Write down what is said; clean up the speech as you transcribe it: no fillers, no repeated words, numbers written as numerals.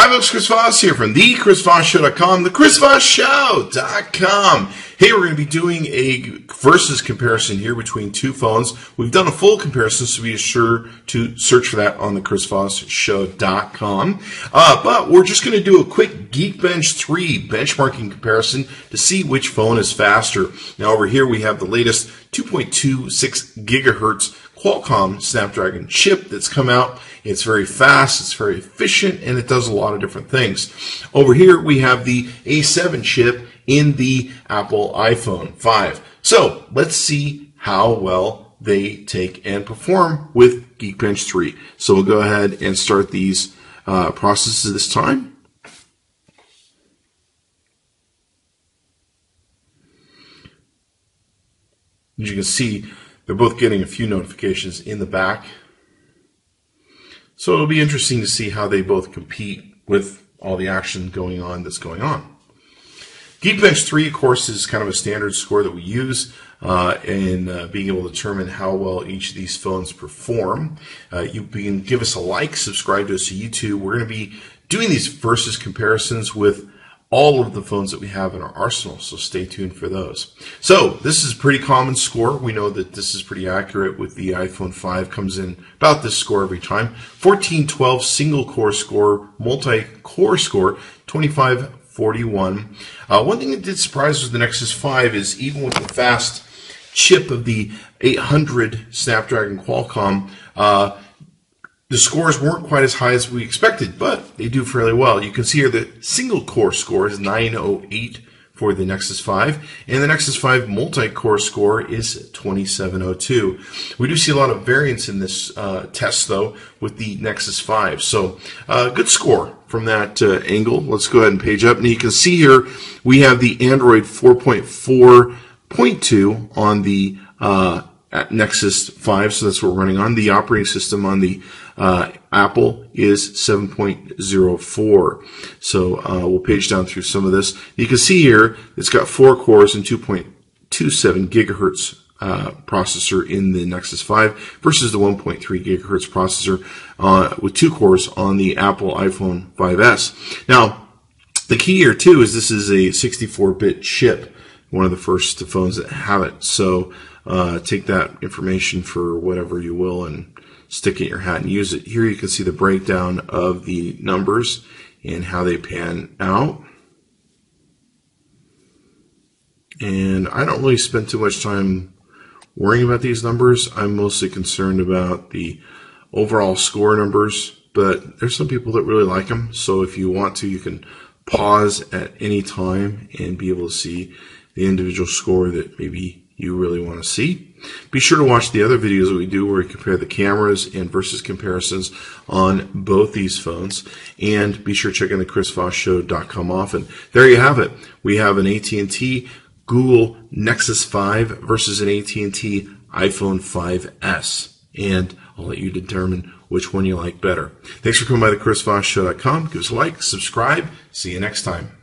Hi folks, Chris Voss here from the ChrisVossShow.com, the ChrisVossShow.com. Hey, we're going to be doing a versus comparison here between two phones. We've done a full comparison, so be sure to search for that on the ChrisVossShow.com. But we're just going to do a quick Geekbench 3 benchmarking comparison to see which phone is faster. Now over here we have the latest 2.26 gigahertz Qualcomm Snapdragon chip that's come out. It's very fast, it's very efficient, and it does a lot of different things. Over here we have the A7 chip in the Apple iPhone 5. So let's see how well they take and perform with Geekbench 3. So we'll go ahead and start these processes this time. As you can see, they're both getting a few notifications in the back. So it'll be interesting to see how they both compete with all the action going on that's going on. Geekbench 3, of course, is kind of a standard score that we use in being able to determine how well each of these phones perform. You can give us a like, subscribe to us on YouTube. We're going to be doing these versus comparisons with all of the phones that we have in our arsenal, so stay tuned for those. So this is a pretty common score. We know that this is pretty accurate with the iPhone 5. Comes in about this score every time. 1412 single core score, multi-core score, 2541. One thing that did surprise us with the Nexus 5 is even with the fast chip of the 800 Snapdragon Qualcomm, the scores weren't quite as high as we expected, but they do fairly well. You can see here the single core score is 908 for the Nexus 5, and the Nexus 5 multi-core score is 2702. We do see a lot of variance in this test, though, with the Nexus 5. So good score from that angle. Let's go ahead and page up. And you can see here we have the Android 4.4.2 on the Nexus 5, so that's what we're running on. The operating system on the Apple is 7.04. So we'll page down through some of this. You can see here it's got 4 cores and 2.27 gigahertz processor in the Nexus 5 versus the 1.3 gigahertz processor with 2 cores on the Apple iPhone 5S. Now, the key here too is this is a 64-bit chip, one of the first phones that have it. So take that information for whatever you will and stick it in your hat and use it. Here you can see the breakdown of the numbers and how they pan out. And I don't really spend too much time worrying about these numbers. I'm mostly concerned about the overall score numbers, but there's some people that really like them. So if you want to, you can pause at any time and be able to see the individual score that maybe you really want to see. Be sure to watch the other videos that we do where we compare the cameras and versus comparisons on both these phones. And be sure to check in the ChrisVossShow.com often. There you have it. We have an AT&T Googlenexus 5 versus an AT&T iPhone 5S. And I'll let you determine which one you like better. Thanks for coming by the ChrisVossShow.com. Give us a like, subscribe. See you next time.